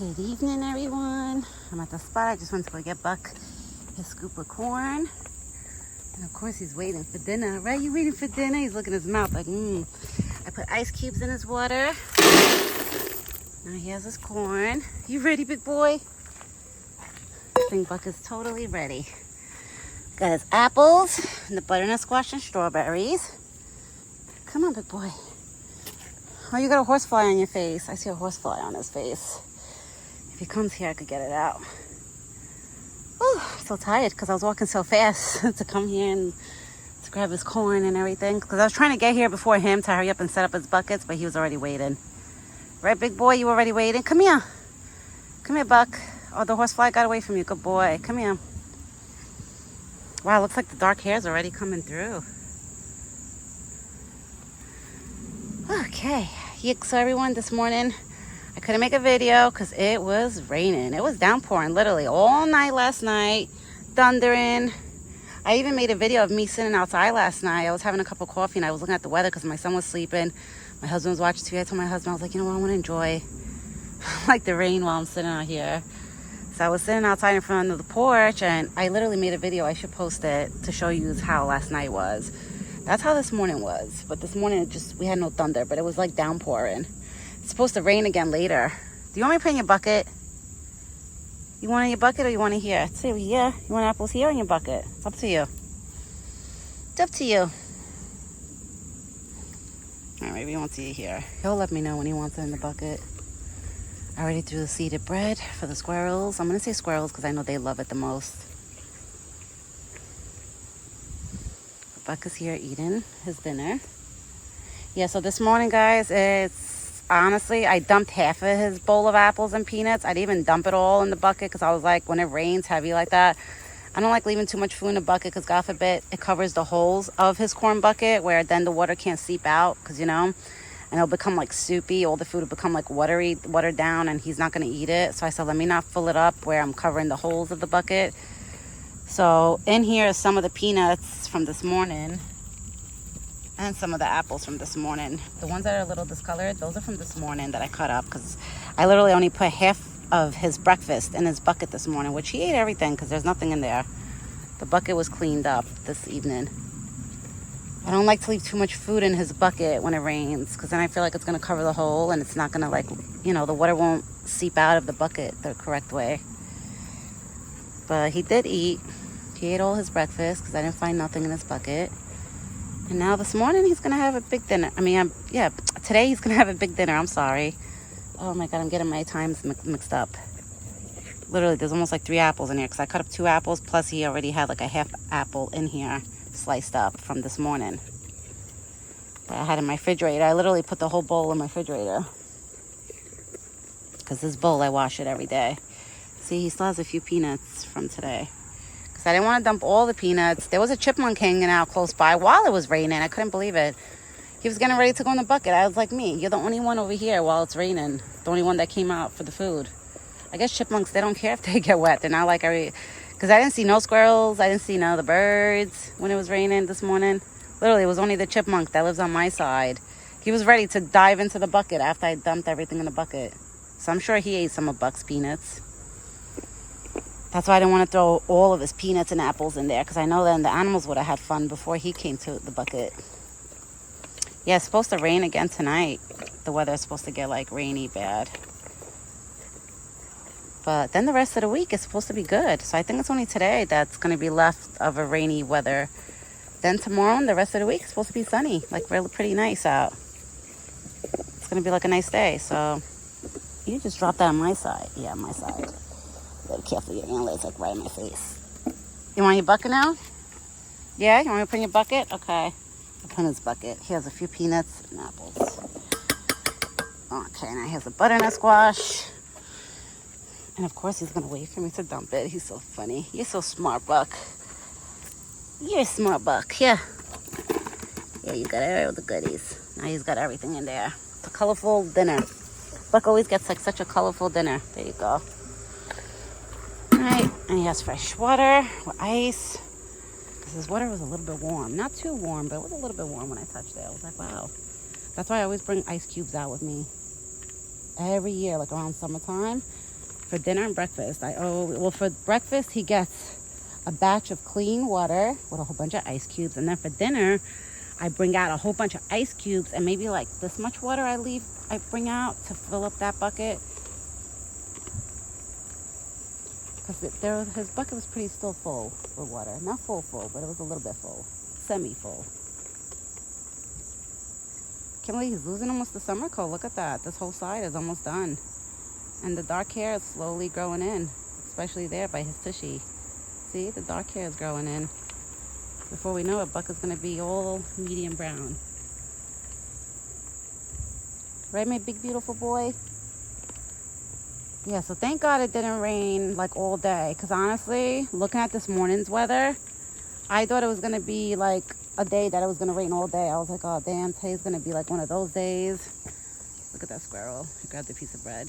Good evening, everyone. I'm at the spot. I just went to go get Buck his scoop of corn. And of course, he's waiting for dinner. Right? You waiting for dinner? He's looking at his mouth like, I put ice cubes in his water. Now he has his corn. You ready, big boy? I think Buck is totally ready. Got his apples and the butternut squash and strawberries. Come on, big boy. Oh, you got a horsefly on your face. I see a horsefly on his face. If he comes here, I could get it out. Oh, I'm so tired because I was walking so fast to come here and to grab his corn and everything. Because I was trying to get here before him to hurry up and set up his buckets, but he was already waiting. Right, big boy? You already waiting? Come here. Come here, Buck. Oh, the horsefly got away from you. Good boy. Come here. Wow, looks like the dark hair's already coming through. Okay. So everyone, this morning, I couldn't make a video because it was raining. It was downpouring literally all night last night, thundering. I even made a video of me sitting outside last night. I was having a cup of coffee and I was looking at the weather because my son was sleeping. My husband was watching TV. I told my husband, I was like, you know what, I want to enjoy like the rain while I'm sitting out here. So I was sitting outside in front of the porch and I literally made a video. I should post it to show you how last night was. That's how this morning was. But this morning, we had no thunder, but it was like downpouring. It's supposed to rain again later. Do you want me to put in your bucket? You want it in your bucket or you want it here? It's here. You want apples here or in your bucket? It's up to you. It's up to you. All right, maybe he wants it here. He'll let me know when he wants it in the bucket. I already threw the seeded bread for the squirrels. I'm going to say squirrels because I know they love it the most. Buck is here eating his dinner. Yeah, so this morning, guys, it's honestly, I dumped half of his bowl of apples and peanuts. I didn't even dump it all in the bucket because I was like, when it rains heavy like that, I don't like leaving too much food in the bucket because God forbid it covers the holes of his corn bucket where then the water can't seep out because, and it'll become like soupy. All the food will become like watered down and he's not going to eat it. So I said, let me not fill it up where I'm covering the holes of the bucket. So in here is some of the peanuts from this morning and some of the apples from this morning. The ones that are a little discolored, those are from this morning that I cut up because I literally only put half of his breakfast in his bucket this morning, which he ate everything because there's nothing in there. The bucket was cleaned up this evening. I don't like to leave too much food in his bucket when it rains because then I feel like it's going to cover the hole and it's not going to the water won't seep out of the bucket the correct way. But he did eat. He ate all his breakfast because I didn't find nothing in his bucket. And now this morning he's going to have a big dinner. Today he's going to have a big dinner. I'm sorry. Oh my God, I'm getting my times mixed up. Literally, there's almost like 3 apples in here because I cut up 2 apples. Plus he already had like a half apple in here sliced up from this morning that I had in my refrigerator. I literally put the whole bowl in my refrigerator because this bowl, I wash it every day. See, he still has a few peanuts from today. Because I didn't want to dump all the peanuts. There was a chipmunk hanging out close by while it was raining. I couldn't believe it. He was getting ready to go in the bucket. I was like, me, you're the only one over here while it's raining. The only one that came out for the food. I guess chipmunks, they don't care if they get wet. They're not like because I didn't see no squirrels. I didn't see none of the birds when it was raining this morning. Literally, it was only the chipmunk that lives on my side. He was ready to dive into the bucket after I dumped everything in the bucket. So I'm sure he ate some of Buck's peanuts. That's why I didn't want to throw all of his peanuts and apples in there because I know then the animals would have had fun before he came to the bucket. Yeah, it's supposed to rain again tonight. The weather is supposed to get like rainy bad. But then the rest of the week is supposed to be good. So I think it's only today that's going to be left of a rainy weather. Then tomorrow and the rest of the week is supposed to be sunny. Like really pretty nice out. It's going to be like a nice day. So you just drop that on my side. Yeah, my side. Be careful, you're gonna lay like right in my face. You want your bucket now? Yeah, you want me to put in your bucket? Okay. I'll put in his bucket. He has a few peanuts and apples. Okay, now here's a butternut squash. And of course he's gonna wait for me to dump it. He's so funny. You're so smart, Buck. You're a smart Buck, yeah. Yeah, you got all the goodies. Now he's got everything in there. It's a colorful dinner. Buck always gets like such a colorful dinner. There you go. Right, and he has fresh water with ice. Because his water was a little bit warm. Not too warm, but it was a little bit warm when I touched it. I was like, wow. That's why I always bring ice cubes out with me. Every year, like around summertime, for dinner and breakfast. Well, for breakfast, he gets a batch of clean water with a whole bunch of ice cubes. And then for dinner, I bring out a whole bunch of ice cubes and maybe like this much water I bring out to fill up that bucket. Because his bucket was pretty still full with water. Not full, but it was a little bit full. Semi-full. Can't believe he's losing almost the summer coat. Look at that. This whole side is almost done. And the dark hair is slowly growing in. Especially there by his tushy. See, the dark hair is growing in. Before we know it, Buck is going to be all medium brown. Right, my big beautiful boy? Yeah, so thank God it didn't rain like all day. Because honestly, looking at this morning's weather, I thought it was going to be like a day that it was going to rain all day. I was like, oh damn, today's going to be like one of those days. Look at that squirrel. He grabbed a piece of bread.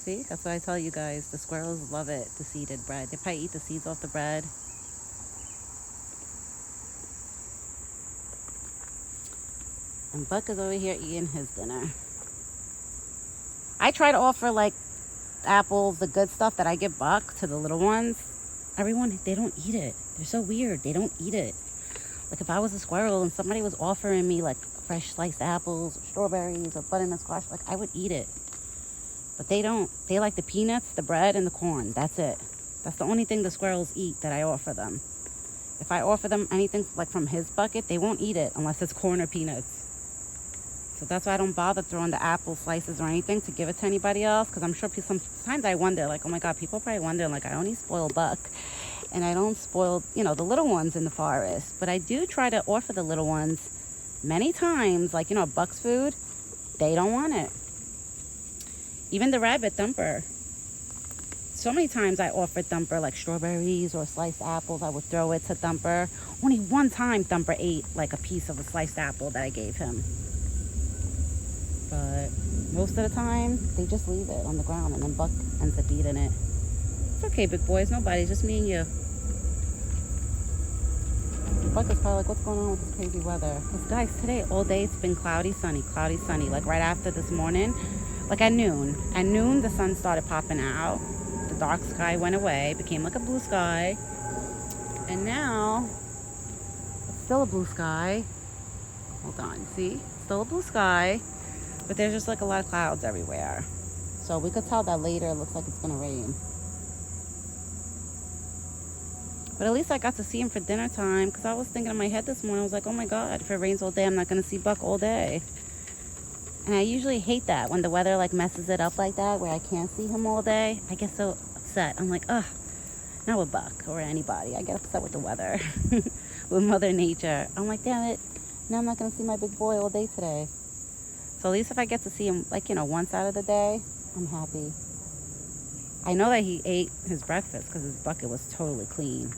See, that's what I tell you guys. The squirrels love it, the seeded bread. They probably eat the seeds off the bread. And Buck is over here eating his dinner. I try to offer like apples, the good stuff that I give Buck to the little ones. Everyone, they don't eat it. They're so weird. They don't eat it. Like if I was a squirrel and somebody was offering me like fresh sliced apples or strawberries or butternut squash, like I would eat it. But they don't. They like the peanuts, the bread, and the corn. That's it. That's the only thing the squirrels eat that I offer them. If I offer them anything like from his bucket, they won't eat it unless it's corn or peanuts. So that's why I don't bother throwing the apple slices or anything to give it to anybody else. Because I'm sure sometimes I wonder, like, oh my God, people probably wonder, like, I only spoil Buck. And I don't spoil, the little ones in the forest. But I do try to offer the little ones many times, like, Buck's food. They don't want it. Even the rabbit, Thumper. So many times I offered Thumper, like, strawberries or sliced apples. I would throw it to Thumper. Only one time Thumper ate, like, a piece of a sliced apple that I gave him. But most of the time, they just leave it on the ground and then Buck ends up eating it. It's okay, big boy. It's nobody. It's just me and you. Buck is probably like, what's going on with this crazy weather? Because, guys, today, all day, it's been cloudy, sunny. Like, right after this morning, like at noon. At noon, the sun started popping out. The dark sky went away, became like a blue sky. And now, it's still a blue sky. Hold on. See? Still a blue sky. But there's just like a lot of clouds everywhere. So we could tell that later it looks like it's going to rain. But at least I got to see him for dinner time. Because I was thinking in my head this morning, I was like, oh my God, if it rains all day, I'm not going to see Buck all day. And I usually hate that when the weather like messes it up like that, where I can't see him all day. I get so upset. I'm like, ugh, not with Buck or anybody. I get upset with the weather, with Mother Nature. I'm like, damn it, now I'm not going to see my big boy all day today. So at least if I get to see him, like, once out of the day, I'm happy. I know that he ate his breakfast because his bucket was totally clean.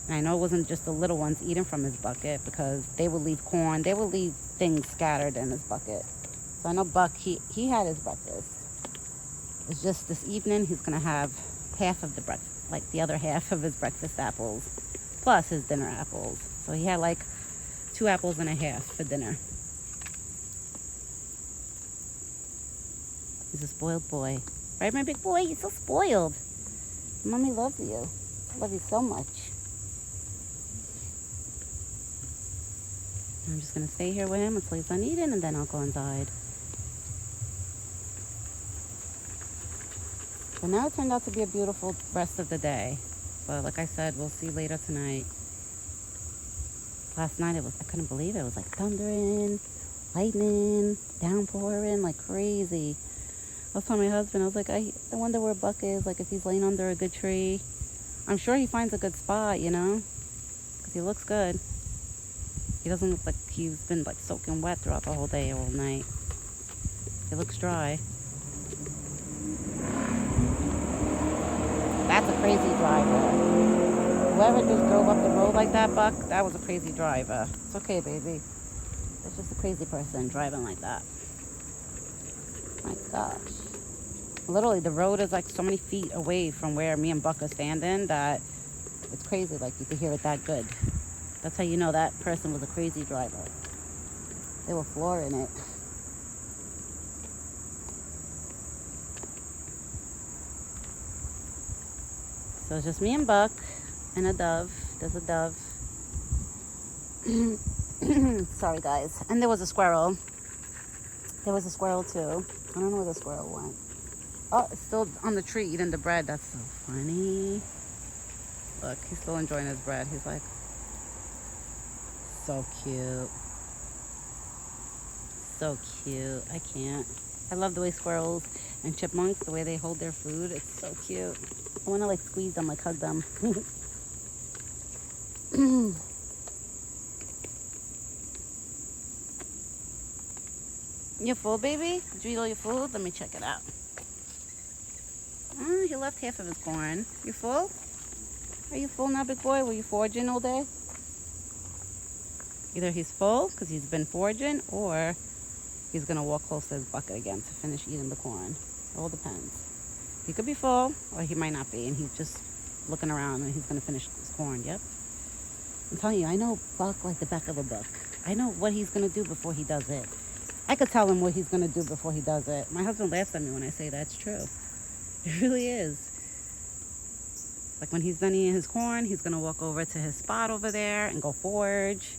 And I know it wasn't just the little ones eating from his bucket because they would leave corn. They would leave things scattered in his bucket. So I know Buck, he had his breakfast. It's just this evening he's going to have half of the breakfast, like the other half of his breakfast apples, plus his dinner apples. So he had like 2 apples and a half for dinner. He's a spoiled boy. Right, my big boy? You're so spoiled. Mommy loves you. I love you so much. I'm just going to stay here with him until he's done eating, and then I'll go inside. But now it turned out to be a beautiful rest of the day. But like I said, we'll see later tonight. Last night, I couldn't believe it. It was like thundering, lightning, downpouring, like crazy. I was telling my husband, I was like, I wonder where Buck is, like if he's laying under a good tree. I'm sure he finds a good spot, because he looks good. He doesn't look like he's been like soaking wet throughout the whole day or all night. He looks dry. That's a crazy driver. Whoever just drove up the road like that, Buck, that was a crazy driver. It's okay, baby. It's just a crazy person driving like that. My gosh. Literally, the road is like so many feet away from where me and Buck are standing that it's crazy. Like, you could hear it that good. That's how you know that person was a crazy driver. They were flooring it. So it's just me and Buck and a dove. There's a dove. Sorry, guys. And there was a squirrel. There was a squirrel, too. I don't know where the squirrel went. Oh, it's still on the tree eating the bread. That's so funny. Look, he's still enjoying his bread. He's like, so cute. So cute. I can't. I love the way squirrels and chipmunks, the way they hold their food. It's so cute. I want to like squeeze them, like hug them. You full, baby? Did you eat all your food? Let me check it out. Oh, he left half of his corn. You full? Are you full now, big boy? Were you foraging all day? Either he's full because he's been foraging, or he's going to walk close to his bucket again to finish eating the corn. It all depends. He could be full, or he might not be, and he's just looking around and he's going to finish his corn. Yep. I'm telling you, I know Buck like the back of a book. I know what he's going to do before he does it. I could tell him what he's going to do before he does it. My husband laughs at me when I say that's true. It really is. Like when he's done eating his corn, he's going to walk over to his spot over there and go forage.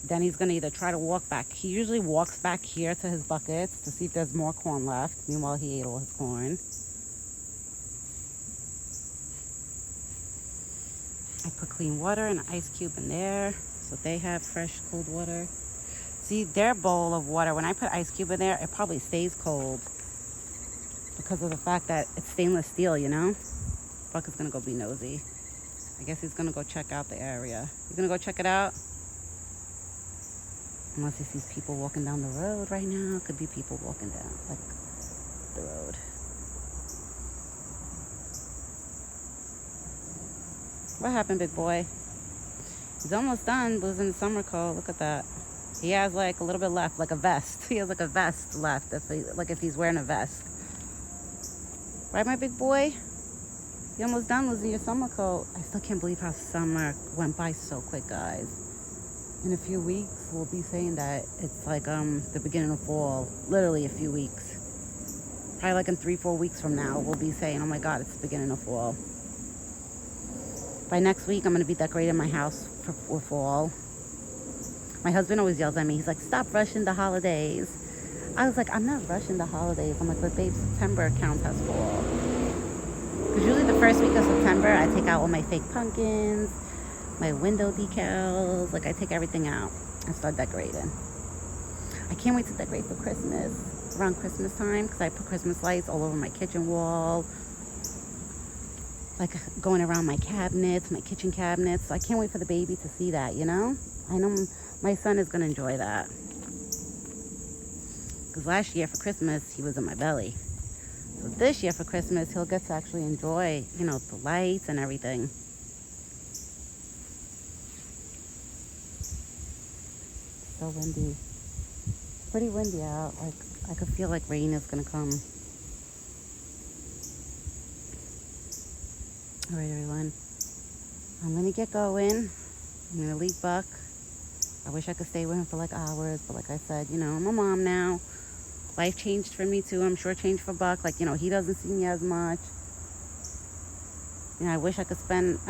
Then he's going to either try to walk back. He usually walks back here to his buckets to see if there's more corn left. Meanwhile, he ate all his corn. I put clean water and an ice cube in there so they have fresh, cold water. See, their bowl of water, when I put ice cube in there, it probably stays cold because of the fact that it's stainless steel, you know? Buck is going to go be nosy. I guess he's going to go check out the area. He's going to go check it out? Unless he sees people walking down the road right now. Could be people walking down, like, the road. What happened, big boy? He's almost done losing the summer coat. Look at that. He has like a little bit left, like a vest. He has like a vest left, if he's wearing a vest. Right, my big boy? You're almost done losing your summer coat. I still can't believe how summer went by so quick, guys. In a few weeks, we'll be saying that it's like the beginning of fall. Literally a few weeks. Probably like in 3-4 weeks from now, we'll be saying, oh my God, it's the beginning of fall. By next week, I'm going to be decorating my house for fall. My husband always yells at me. He's like, stop rushing the holidays. I was like, I'm not rushing the holidays. I'm like, but babe, September counts as fall. Because usually the first week of September, I take out all my fake pumpkins, my window decals. Like, I take everything out and start decorating. I can't wait to decorate for Christmas, around Christmas time, because I put Christmas lights all over my kitchen wall. Like, going around my cabinets, my kitchen cabinets. So I can't wait for the baby to see that, you know? I know my son is going to enjoy that. Because last year for Christmas, he was in my belly. So this year for Christmas, he'll get to actually enjoy, you know, the lights and everything. So windy. It's pretty windy out. Like, I could feel like rain is going to come. All right, everyone. I'm going to get going. I'm going to leave Buck. I wish I could stay with him for like hours, but like I said, you know, I'm a mom now. Life changed for me too. I'm sure it changed for Buck. Like, you know, he doesn't see me as much. You know, I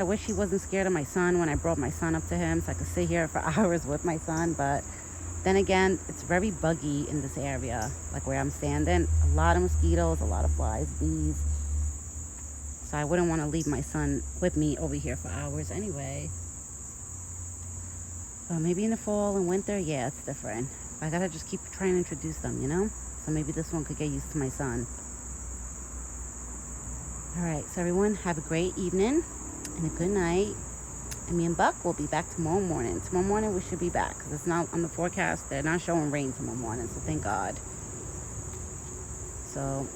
wish he wasn't scared of my son when I brought my son up to him so I could sit here for hours with my son. But then again, it's very buggy in this area, like where I'm standing. A lot of mosquitoes, a lot of flies, bees. So I wouldn't want to leave my son with me over here for hours anyway. But maybe in the fall and winter, yeah, it's different. I gotta just keep trying to introduce them, you know? So maybe this one could get used to my son. All right, so everyone, have a great evening and a good night. And me and Buck will be back tomorrow morning. Tomorrow morning, we should be back because it's not on the forecast. They're not showing rain tomorrow morning, so thank God. So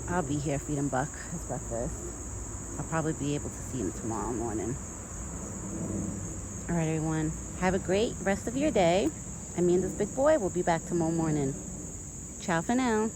I'll be here feeding Buck his breakfast. I'll probably be able to see him tomorrow morning. All right, everyone. Have a great rest of your day. And me and this big boy will be back tomorrow morning. Ciao for now.